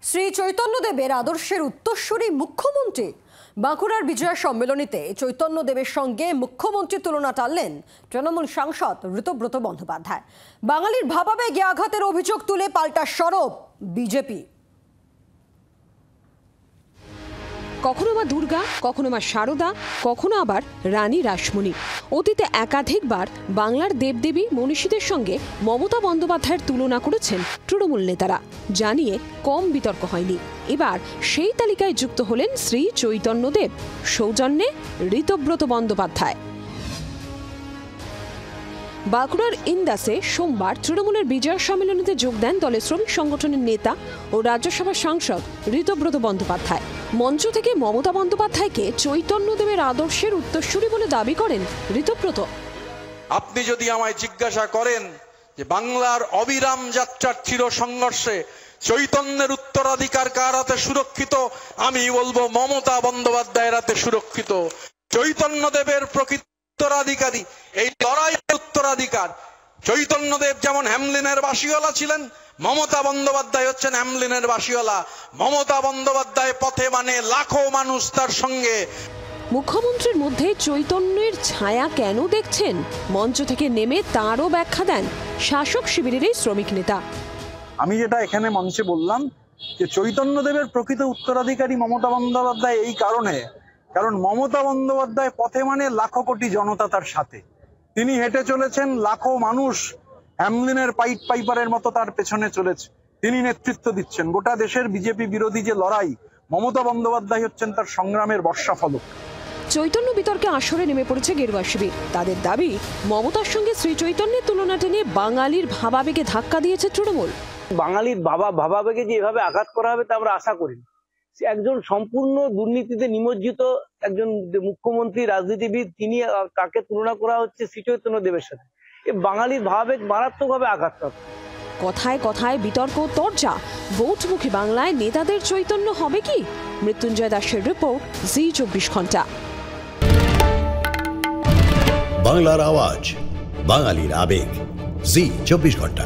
শ্রী চৈতন্যদেবের আদর্শের উত্তরসূরি মুখ্যমন্ত্রী। বাঁকুড়ার বিজয়া সম্মেলনীতে চৈতন্যদেবের সঙ্গে মুখ্যমন্ত্রীর তুলনা টানলেন তৃণমূল সাংসদ ঋতব্রত বন্দ্যোপাধ্যায়। বাঙালির ভাবাবেগে আঘাতের অভিযোগ তুলে পাল্টা সরব বিজেপি। কখনো মা দুর্গা, কখনো মা শারদা, কখনো আবার রানী রাসমণি। অতীতে একাধিকবার বাংলার দেবদেবী মনীষীদের সঙ্গে মমতা বন্দ্যোপাধ্যায়ের তুলনা করেছেন তৃণমূল নেতারা, জানিয়ে কম বিতর্ক হয়নি। এবার সেই তালিকায় যুক্ত হলেন শ্রী চৈতন্যদেব, সৌজন্যে ঋতব্রত বন্দ্যোপাধ্যায়। বাঁকুড়ার ইন্দাসে সোমবার তৃণমূলের বিজয়া সম্মেলনীতে যোগ দেন দলের শ্রমিক সংগঠনের নেতা ও রাজ্যসভার সাংসদ ঋতব্রত বন্দ্যোপাধ্যায়। মঞ্চ থেকে মমতা বন্দ্যোপাধ্যায়কে চৈতন্যদেবের আদর্শের উত্তরসূরি বলে দাবি করেন ঋতব্রত। আপনি যদি আমায় জিজ্ঞাসা করেন যে বাংলার অবিরাম যাত্রার চির সংঘর্ষে চৈতন্যের উত্তরাধিকার কার হাতে সুরক্ষিত, আমি বলবো মমতা বন্দ্যোপাধ্যায়ের হাতে সুরক্ষিত। চৈতন্যদেবের প্রকৃত উত্তরাধিকারী, এই লড়াইয়ের উত্তরাধিকার। চৈতন্যদেব যেমন হ্যামলিনের বাসিওয়ালা ছিলেন, মমতা বন্দ্যোপাধ্যায় হচ্ছেন হ্যামলিনের বাসিওয়ালা। মমতা বন্দ্যোপাধ্যায় পথে মানে লাখো মানুষ তার সঙ্গে। মুখ্যমন্ত্রীর মধ্যে চৈতন্যের ছায়া কেন দেখছেন, মঞ্চ থেকে নেমে তাঁরও ব্যাখ্যা দেন শাসক শিবিরের এই শ্রমিক নেতা। আমি যেটা এখানে মঞ্চে বললাম যে চৈতন্যদেবের প্রকৃত উত্তরাধিকারী মমতা বন্দ্যোপাধ্যায় এই কারণে, কারণ মমতা বন্দ্যোপাধ্যায় পথে মানে লাখো কোটি জনতা তার সাথে। তিনি হেঁটে চলেছেন, লাখো মানুষ হ্যামলিনের পাইট পাইপারের মতো তার পেছনে চলেছে। তিনি নেতৃত্ব দিচ্ছেন গোটা দেশের বিজেপি বিরোধী যে লড়াই, মমতা বন্দ্যোপাধ্যায় হচ্ছেন তার সংগ্রামের বর্ষাফলক। চৈতন্য বিতর্কে আসরে নেমে পড়েছে গেরুয়া শিবির। তাদের দাবি, মমতার সঙ্গে শ্রী চৈতন্যের তুলনা টেনে বাঙালির ভাবাবেগে ধাক্কা দিয়েছে তৃণমূল। বাঙালির ভাবাবেগে যে এভাবে আঘাত করা হবে তা আমরা আশা করিনি। একজন সম্পূর্ণ দুর্নীতিতে নিমজ্জিত একজন মুখ্যমন্ত্রী, রাজনীতিবিদ, তিনি, তাকে তুলনা করা হচ্ছে শ্রী চৈতন্য দেবের সাথে। বাঙালির ভাবাবেগ মারাত্মকভাবে আঘাত করে। কথায় কথায় বিতর্ক তরজা। ভোটমুখী বাংলায় নেতাদের চৈতন্য হবে কি? মৃত্যুঞ্জয় দাসের রিপোর্ট, জি 24 ঘন্টা। বাংলার আওয়াজ, বাঙালির আবেগ, জি 24 ঘন্টা।